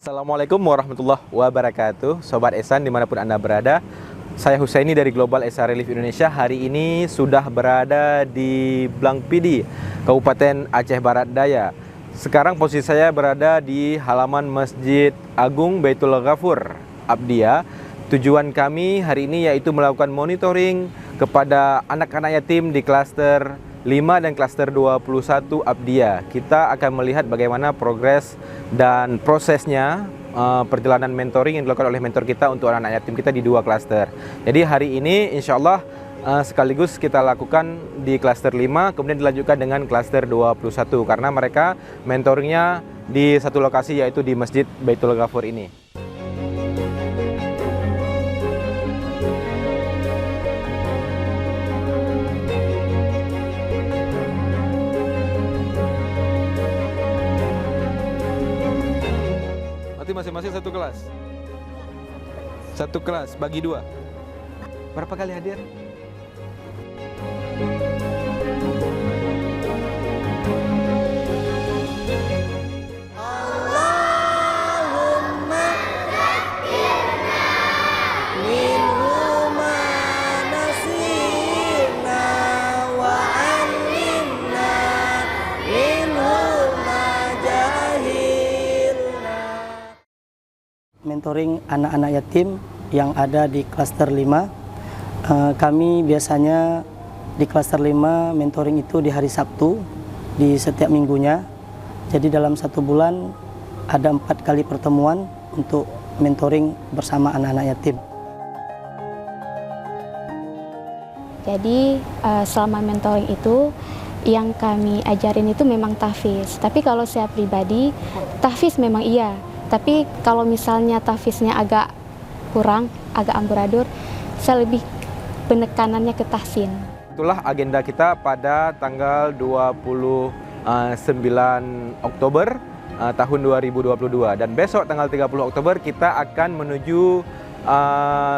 Assalamualaikum warahmatullahi wabarakatuh. Sobat Ehsan dimanapun Anda berada, saya Husaini dari Global Ehsan Relief Indonesia. Hari ini sudah berada di Blangpidi, Kabupaten Aceh Barat Daya. Sekarang posisi saya berada di halaman Masjid Agung Baitul Ghafur Abdiya. Tujuan kami hari ini yaitu melakukan monitoring kepada anak-anak yatim di klaster 5 dan klaster 21 Abdiya. Kita akan melihat bagaimana progres dan prosesnya perjalanan mentoring yang dilakukan oleh mentor kita untuk anak-anak yatim kita di dua klaster. Jadi hari ini insya Allah sekaligus kita lakukan di klaster 5, kemudian dilanjutkan dengan klaster 21 karena mereka mentoringnya di satu lokasi yaitu di Masjid Baitul Ghafur ini. Masing-masing satu kelas. Satu kelas bagi dua. Berapa kali hadir? Allahumma zakirna minhu ma nasina wa 'allimna minhu ma jahilna. Mentoring anak-anak yatim yang ada di klaster 5. Kami biasanya di klaster 5 mentoring itu di hari Sabtu di setiap minggunya. Jadi dalam satu bulan ada 4 kali pertemuan untuk mentoring bersama anak-anak yatim. Jadi selama mentoring itu yang kami ajarin itu memang tahfiz. Tapi kalau saya pribadi, tahfiz memang iya. Tapi kalau misalnya tahfiznya agak kurang, agak amburadul, saya lebih penekanannya ke tahsin. Itulah agenda kita pada tanggal 29 Oktober tahun 2022. Dan besok tanggal 30 Oktober kita akan menuju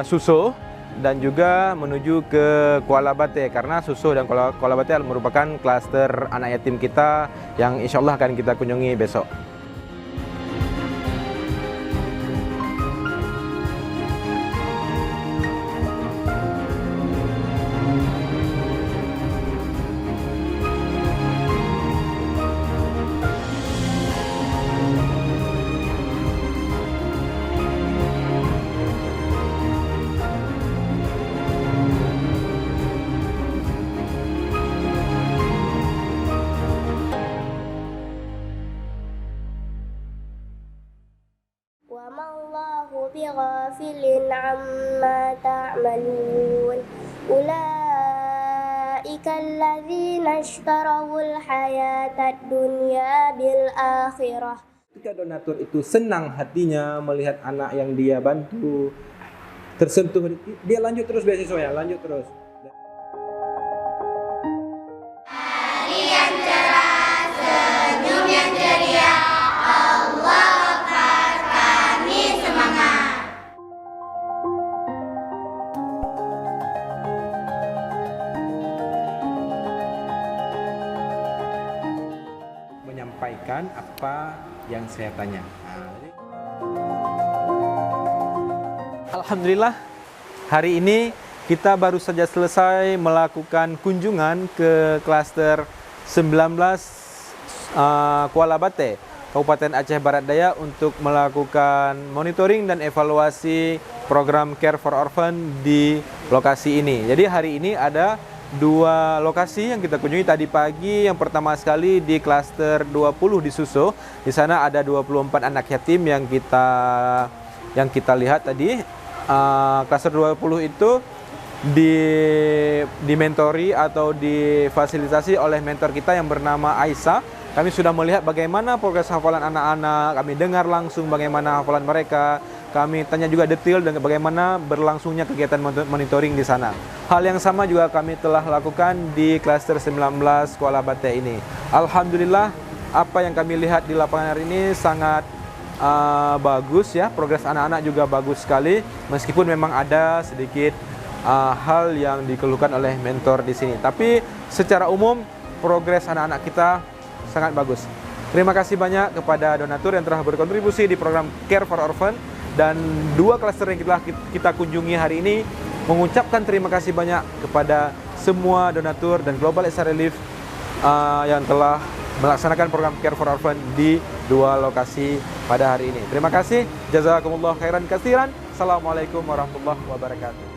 Susoh dan juga menuju ke Kuala Bate, karena Susoh dan Kuala Bate merupakan klaster anak yatim kita yang insya Allah akan kita kunjungi besok. Wa ma'allahu bighafilin amma ta'malun. Ulaika alladzina ishtarawul hayatad dunya bil akhirah. Ketika donatur itu senang hatinya melihat anak yang dia bantu tersentuh, dia lanjut terus beasiswanya, lanjut terus. Menyampaikan apa yang saya tanya. Alhamdulillah, hari ini kita baru saja selesai melakukan kunjungan ke klaster 19 Kuala Bate, Kabupaten Aceh Barat Daya untuk melakukan monitoring dan evaluasi program Care for Orphan di lokasi ini. Jadi hari ini ada dua lokasi yang kita kunjungi tadi pagi. Yang pertama sekali di klaster 20 di Susoh. Di sana ada 24 anak yatim yang kita lihat tadi. Klaster 20 itu dimentori atau difasilitasi oleh mentor kita yang bernama Aisyah. Kami sudah melihat bagaimana progres hafalan anak-anak, kami dengar langsung bagaimana hafalan mereka. Kami tanya juga detail dan bagaimana berlangsungnya kegiatan monitoring di sana. Hal yang sama juga kami telah lakukan di klaster 19 Kuala Bate ini. Alhamdulillah, apa yang kami lihat di lapangan hari ini sangat bagus ya. Progres anak-anak juga bagus sekali. Meskipun memang ada sedikit hal yang dikeluhkan oleh mentor di sini. Tapi secara umum progres anak-anak kita sangat bagus. Terima kasih banyak kepada donatur yang telah berkontribusi di program Care for Orphan, dan 2 klaster yang kita kunjungi hari ini mengucapkan terima kasih banyak kepada semua donatur dan Global SR Relief yang telah melaksanakan program Care for Orphan di 2 lokasi pada hari ini. Terima kasih. Jazakumullah khairan katsiran. Assalamualaikum warahmatullahi wabarakatuh.